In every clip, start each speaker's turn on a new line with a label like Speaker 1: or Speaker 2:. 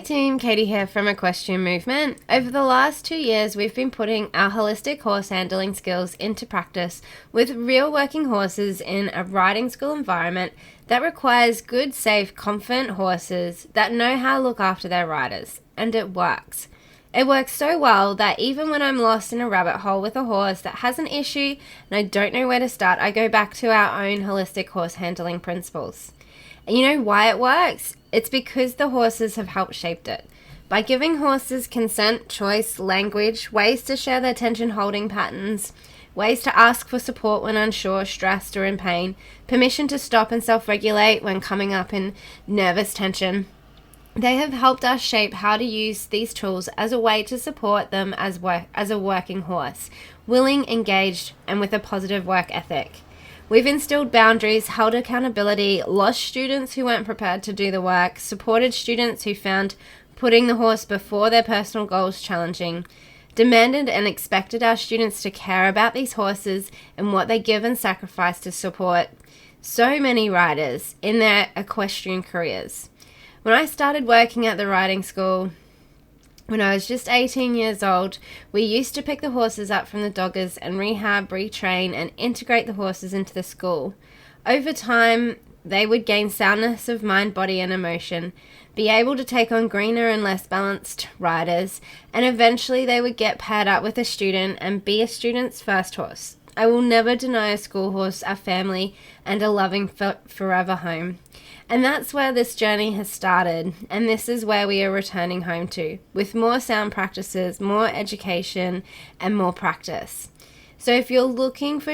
Speaker 1: team, Katie here from Equestrian Movement. Over the last 2 years, we've been putting our holistic horse handling skills into practice with real working horses in a riding school environment that requires good, safe, confident horses that know how to look after their riders. And it works. It works so well that even when I'm lost in a rabbit hole with a horse that has an issue and I don't know where to start, I go back to our own holistic horse handling principles. And you know why it works? It's because the horses have helped shape it. By giving horses consent, choice, language, ways to share their tension holding patterns, ways to ask for support when unsure, stressed, or in pain, permission to stop and self-regulate when coming up in nervous tension, they have helped us shape how to use these tools as a way to support them as a working horse, willing, engaged, and with a positive work ethic. We've instilled boundaries, held accountability, lost students who weren't prepared to do the work, supported students who found putting the horse before their personal goals challenging, demanded and expected our students to care about these horses and what they give and sacrifice to support so many riders in their equestrian careers. When I started working at the riding school, when I was just 18 years old, we used to pick the horses up from the doggers and rehab, retrain, and integrate the horses into the school. Over time, they would gain soundness of mind, body, and emotion, be able to take on greener and less balanced riders, and eventually they would get paired up with a student and be a student's first horse. I will never deny a school horse a family and a loving forever home. And that's where this journey has started, and this is where we are returning home to, with more sound practices, more education, and more practice. So if you're looking for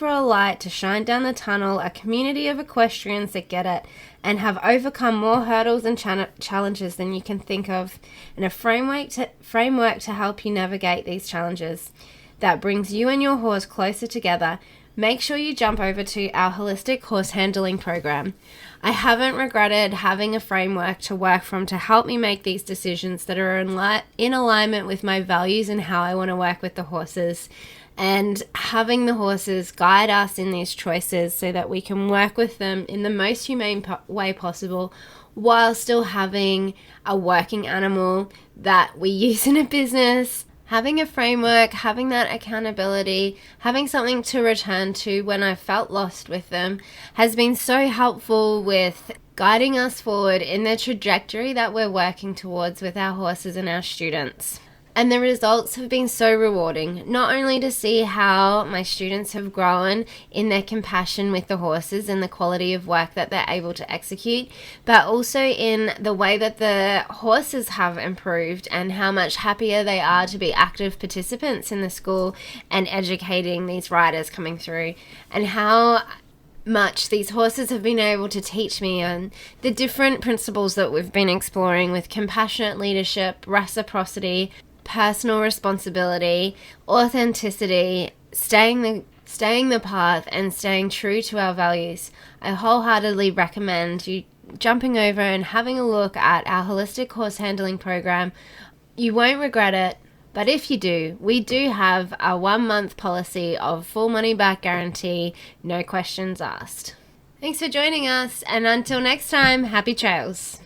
Speaker 1: a light to shine down the tunnel, a community of equestrians that get it and have overcome more hurdles and challenges than you can think of, and a framework to help you navigate these challenges that brings you and your horse closer together, make sure you jump over to our Holistic Horse Handling program. I haven't regretted having a framework to work from to help me make these decisions that are in alignment with my values and how I want to work with the horses, and having the horses guide us in these choices so that we can work with them in the most humane way possible while still having a working animal that we use in a business. Having a framework, having that accountability, having something to return to when I felt lost with them has been so helpful with guiding us forward in the trajectory that we're working towards with our horses and our students. And the results have been so rewarding, not only to see how my students have grown in their compassion with the horses and the quality of work that they're able to execute, but also in the way that the horses have improved and how much happier they are to be active participants in the school and educating these riders coming through, and how much these horses have been able to teach me on the different principles that we've been exploring with compassionate leadership, reciprocity, personal responsibility, authenticity, staying the path, and staying true to our values. I wholeheartedly recommend you jumping over and having a look at our Holistic Horse Handling program. You won't regret it, but if you do, we do have a 1-month policy of full money back guarantee, no questions asked. Thanks for joining us, and until next time, happy trails.